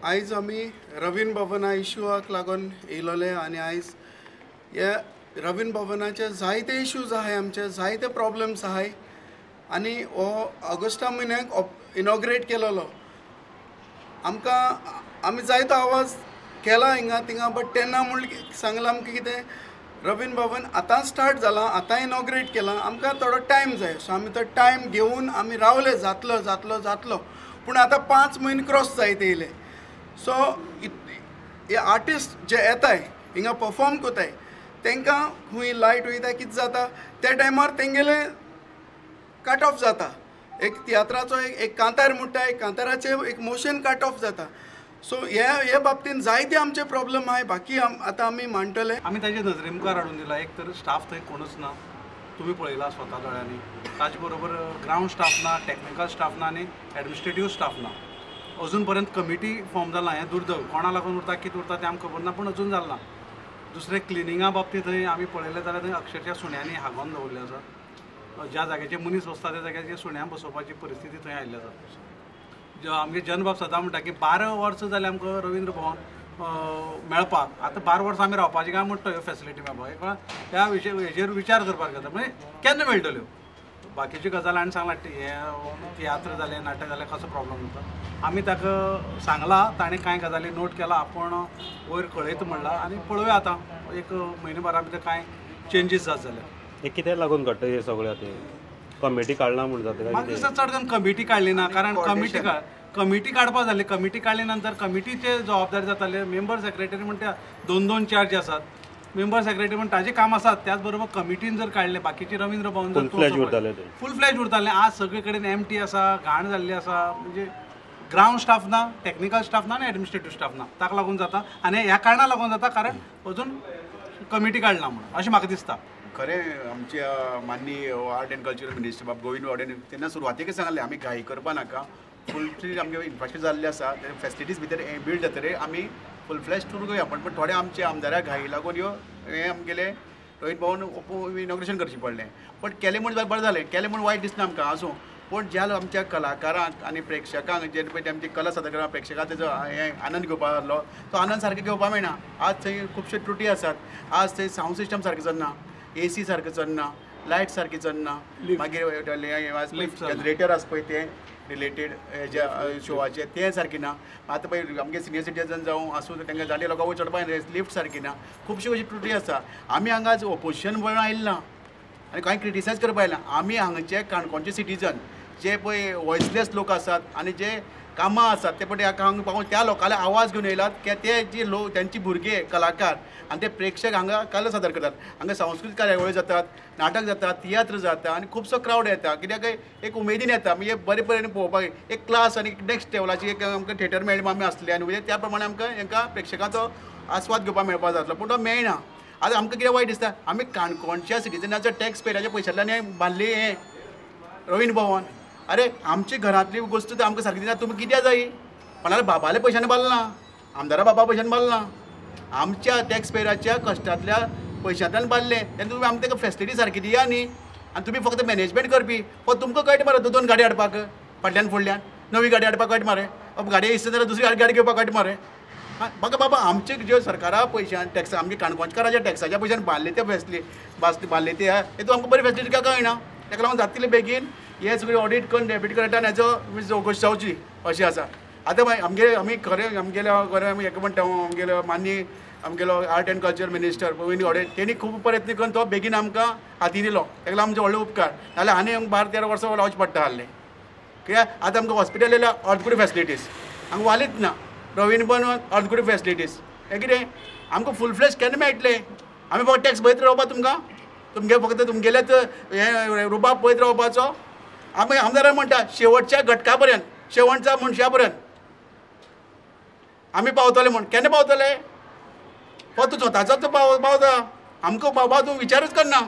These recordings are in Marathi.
आयज आमी रवीन भवना इश्यूआक लागून येयलोले आनी आयज हे रवीन भवनाचे जायते इश्यूज आहाय, आमचे जायते प्रॉब्लेम्स आहाय आनी हो ऑगस्टा म्हयन्याक इनॉग्रेट केलेलो. आमकां आमी जायतो आवाज केला हिंगा थिंगा, बट तेन्ना म्हळ्ळें सांगलां आमकां कितें रवीन भवन आतां स्टार्ट जालां, आतां इनॉग्रेट केलां, आमकां थोडो टायम जाय. सो आमी तो टायम घेवन आमी रावले, जातलो जातलो जातलो, पूण आतां 5 म्हयने क्रॉस जायत येयले. सो हे आर्टिस्ट जे येताय हिंगा परफॉर्म कोताय तांकां खूंय लायट वयता, कितें जाता त्या टायमार तेंगेले कट ऑफ जाता. एक तियात्राचो एक कांतार म्हणटा, एक कांताराचे एक मोशन कट ऑफ जाता. सो हे बाबतीन जायते आमचे प्रॉब्लेम आहाय. बाकी आतां आमी मांडटले. आमी ताजे नजरे मुखार हाडून दिला. एक तर स्टाफ थंय कोणूच ना, तुमी पळयला स्वता दोळ्यांनी. ताजे बरोबर ग्रावंड स्टाफ ना, टॅक्निकल स्टाफ ना आनी एडमिनिस्ट्रेटीव स्टाफ ना. अजून पर्यंत कमिटी फॉर्म जाला. हें दुर्दैव, कोणा लागून उरता कितें उरता तें आमकां खबर ना, पूण अजून जालें ना. दुसरें क्लिनिंगा बाबतींत थंय आमी पळयलें जाल्यार थंय अक्षरशा सुण्यांनी हागोन दवरलें आसा. ज्या जाग्याचेर मनीस बसता त्या जाग्याचेर सुण्या बसोवपाची परिस्थिती थंय आयिल्ली आसा. आमगे जनबाब सदां म्हणटा की 12 वर्सां जालीं आमकां रवींद्र भवन मेळपाक. आतां 12 वर्सां आमी रावपाचें काय म्हणटा ह्यो फॅसिलिटी मेळपाक. ह्या हेजेर विचार करपाक जाता. म्हणजे केन्ना मेळटल्यो बाकीच्यो गजाली. आनी सांगला हें तियात्र जालें, नाटक जालें, कसो प्रॉब्लम जाता. आमी ताका सांगलां, ताणें कांय गजाली नोट केला, आपूण वयर कळयता म्हणला आनी पळोवया आतां एक म्हयनोभरा भितर कांय चेंजीस जात जाल्यार. हे कित्याक लागून घडटा हे सगळें? आतां कमिटी काडना म्हूण जाता. म्हाका दिसता चड करून कमिटी काडली ना, कारण कमिटी काडपा जाली. कमिटी काडले नंतर कमिटीचे जबाबदारी जाताले. मेंबर सेक्रेटरी म्हणटा 2-2 चार्ज आसात. मेंबर सेक्रेटरी म्हण ताजे काम आसात, त्याच बरोबर कमिटीन जर काडले बाकीचे रवींद्र भवन जर फूल फ्लॅज उरताले. आज सगळे कडेन एमटी आसा, घाण जाल्ली आसा. म्हणजे ग्रावंड स्टाफ ना, टॅक्निकल स्टाफ ना आनी एडमिनिस्ट्रेटीव स्टाफ ना. ताका लागून जाता आनी ह्या कारणाक लागून जाता कारण अजून कमिटी काडना म्हणून अशें म्हाका दिसता. खरें आमच्या माननीय आर्ट एंड कल्चरल मिनिस्टर बाब गोविंद वाडेन तेन्ना सुरवातेक सांगलें आमी घाई करपा नाका. फूल फ्लेज आमगे इन्फ्रास्ट्रक्चर जाल्लें आसा, फॅसिलिटीज भितर बिल्ड जातरे आमी फूल फ्लॅश टूर घेवया. पण थोडे आमचे आमदाराक घाई लागून ह्यो हें आमगेलें रवींद्र भवन इनॉग्रेशन करचें पडलें. बट केलें म्हूण बरें जालें, केलें म्हूण वायट दिसना आमकां. आसूं, पूण ज्या आमच्या कलाकारांक आनी प्रेक्षकांक जे पळय आमची कला सादर करता प्रेक्षकांक तेजो हें आनंद घेवपा जालो, तो आनंद सारको घेवपा मेळना. आज थंय खुबश्यो त्रुटी आसात. आज थंय सावंड सिस्टम सारकें चलना, AC सारकें चलना, लायट सारकी चलना. मागीर जनरेटर आसा पळय तें रिलेटेड हेज्या शोवाचे तें सारकें ना. आतां पळय आमगे सिनियर सिटीजन जावं आसूं तांकां जाणटे लोकांक वयर चडपा लिफ्ट सारकी ना. खुबश्यो अशी त्रुटी आसा. आमी हांगा ओपोजिशन म्हणून आयिल्ले ना आनी कांय क्रिटिसायज करपा आयला. आमी हांगाचे काणकोणचे सिटीजन जे पळय वॉयसलेस लोक आसात आनी जे कामां आसात ते पळय हांगा पावून त्या लोकांले आवाज घेवन येयलात की ते जे लोक त्यांची भुरगे कलाकार आनी ते प्रेक्षक हांगा कला सादर करतात. हांगा सांस्कृतीक कार्यावळी जातात, नाटक जाता, तियात्र जाता आनी खुबसो क्रावड येता. कित्याक एक उमेदीन येता म्हणजे बरे बरें पळोवपाक एक क्लास आनी नेक्स्ट लेवलाची एक आमकां थिएटर मेळ्ळें आमी आसले आनी म्हणजे त्या प्रमाणे आमकां हांकां प्रेक्षकांचो आस्वाद घेवपाक मेळपा जातलो. पूण तो मेळना. आतां आमकां कितें वायट दिसता, आमी काणकोणच्या सिटीजनाचो टॅक्स पेयराच्या पयशांतल्यान बांदली हें रवींद्र भवन. अरे आमची घरांतली गोश्ट तर आमकां सारकी दिना. तुमी कित्याक जाय? कोणाल्या बाबाले पयशांनी बांदला, आमदारा बाबा पयशांनी बांदला, आमच्या टॅक्स पेयराच्या कश्टांतल्या पयशांतल्यान बांदले. तेन्ना तुमी आमकां ताका फॅसिलिटी सारकी दिया न्ही. आनी तुमी फक्त मॅनेजमेंट करपी. पण तुमकां कळटा मरे 2 गाडी हाडपाक फाटल्यान फुडल्यान, नवी गाडी हाडपाक कळटा मरे. गाडी इसता जाल्यार दुसरी गाडी घेवपाक कळटा मरे. म्हाका बाबा आमचे ज्यो सरकारा पयशान टॅक्स आमच्या काणकोणकाराच्या टॅक्साच्या पयशान बांदले ते फॅसिलिटी बांदले ते हेतून आमकां बरी फॅसिलिटी काय कळना. ताका लागून जातले बेगीन हे सगळें ऑडिट करून डेबिट कलेक्टर हेजो चवकशी जावची अशी आसा. आतां मागीर आमी खरें आमगेलें आमी हेका म्हणटा आमगेलो माननीय आमगेलो art end culture minister Govind वाडे तेणी खूब प्रयत्न करून तो बेगीन आमकां हाती दिलो. ताका लागून आमचे व्हडले उपकार. नाल्यार आनी 12-13 वर्सां रावचें पडटा आसलें. कित्याक आतां आमकां हॉस्पिटल येयल्या ऑर्थोपेडीक फॅसिलिटीज हांगा वालीच ना. रवींद्र भवन ऑर्थोपेडीक फॅसिलिटीज हें कितें आमकां फूल फ्लॅश केन्ना मेळटले? आमी फक्त टॅक्स भरत रावपा तुमकां? तुमगे फक्त तुमगेलेच हें रुबाब पळयत रावपाचो? आमी आमदाराक म्हणटा शेवटच्या घटका पर्यंत, शेवटच्या मनशा पर्यंत आमी पावतले म्हूण. केन्ना पावतले? हो तूं स्वताचोच पावता, आमकां बाबा तूं विचारूच करना.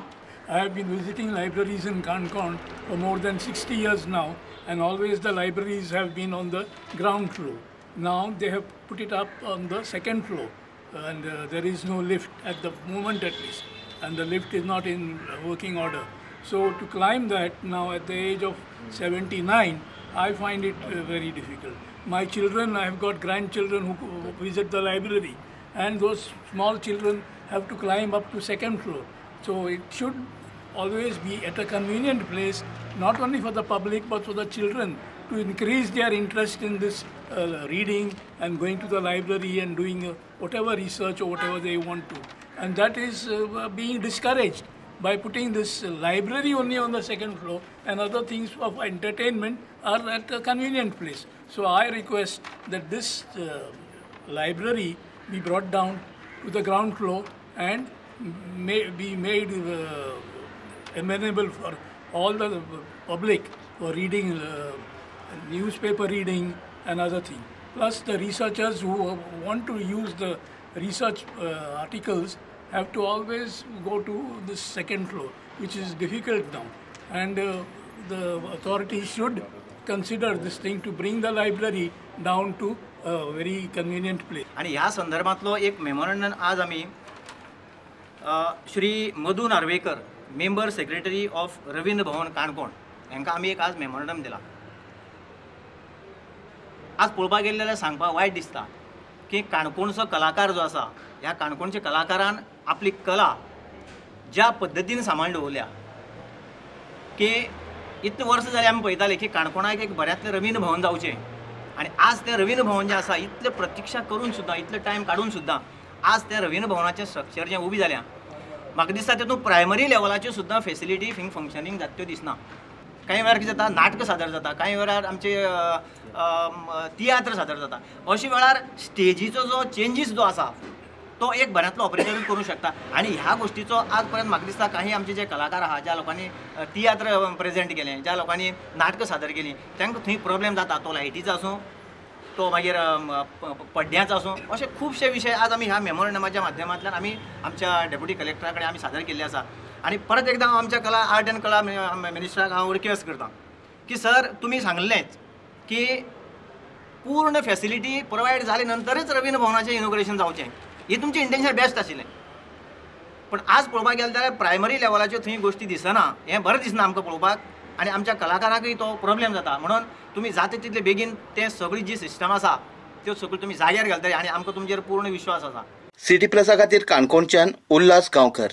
I have been visiting libraries in Kankan for more than 60 years now, and always the libraries have been on the ground floor. Now they have put it up on the second floor, and there is no lift at the moment at least, and the lift is not in working order. So to climb that now at the age of 79, I find it very difficult. My children, I have got grandchildren who visit the library, and those small children have to climb up to second floor. So it should always be at a convenient place, not only for the public but for the children, to increase their interest in this reading and going to the library and doing whatever research or whatever they want to. And that is being discouraged by putting this library only on the second floor, and other things of entertainment are at a convenient place. So I request that this library be brought down to the ground floor and be made amenable for all the public for reading, newspaper reading and other things. Plus the researchers who want to use the research articles have to always go to this second floor, which is difficult now. And the authorities should consider this thing to bring the library down to a very convenient place. आणि ह्या संदर्भातलो एक मेमोरंडम आज आम्ही Shri Madhu Narvekar, member secretary of Ravindra Bhavan Canacona हांकां आमी एक आज मेमोरंडम दिला. आज पळोवपाक गेले जाल्यार सांगपाक वायट दिसता की काणकोणचो कलाकार जो आसा, ह्या काणकोणच्या कलाकारान आपली कला ज्या पद्दतीन सांबाळून दवरल्या की इतले वर्स जाले आमी पळयताले की काणकोणाक एक बऱ्यांतलें रवींद्र भवन जावचें, आनी आज तें रवींद्र भवन जें आसा इतले प्रतीक्षा करून सुद्दां, इतले टायम काडून सुद्दां आज त्या रवींद्र भवनाचें स्ट्रक्चर जें उबी जाल्या, म्हाका दिसता तेतून प्रायमरी लेवलाच्यो सुद्दां फेसिलिटी थिंग फंक्शनींग जाता त्यो दिसना. काही वेळार कितें जाता, नाटक सादर जाता, काही वेळार आमचे तियात्र सादर जाता. अशा वेळार स्टेजीचो जो चेंजीस जो आसा तो एक बऱ्यांतलो ऑपरेटर करूं शकता. आनी ह्या गोष्टीचो आज पर्यंत म्हाका दिसता काही आमचे जे कलाकार आहा, ज्या लोकांनी तियात्र प्रेजेंट केलें, ज्या लोकांनी नाटकां सादर केलीं, तांकां थंय प्रॉब्लेम जाता. तो लायटीचो आसूं, तो मागीर पड्ड्याचो आसूं, अशे खुबशे विशय आज आमी ह्या मेमोरंडमाच्या माध्यमांतल्यान आमी आमच्या डेप्युटी कलेक्टरा कडेन आमी सादर केल्ले आसा. आनी परत एकदां हांव आमच्या आर्ट एंड कला मिनिस्टराक हांव रिक्वेस्ट करता की सर, तुमी सांगलेंच की पूर्ण फॅसिलिटी प्रोवायड जाले नंतरच रवींद्र भवनाचें इनॉग्रेशन जावचें. ही तुमचें इंटेन्शन बेस्ट आशिल्लें, पण आज पळोवपाक गेले जाल्यार प्रायमरी लेवलाच्यो थंय गोश्टी दिसना. हें बरें दिसना आमकां पळोवपाक, आनी आमच्या कलाकाराकय तो प्रॉब्लेम जाता. म्हणून तुमी जाता तितले बेगीन तें सगळी जी सिस्टम आसा त्यो सगळ्यो तुमी जाग्यार घालतले, आनी आमकां तुमचेर पूर्ण विश्वास आसा. सिटी प्लसा खातीर काणकोणच्यान उल्हास गांवकर.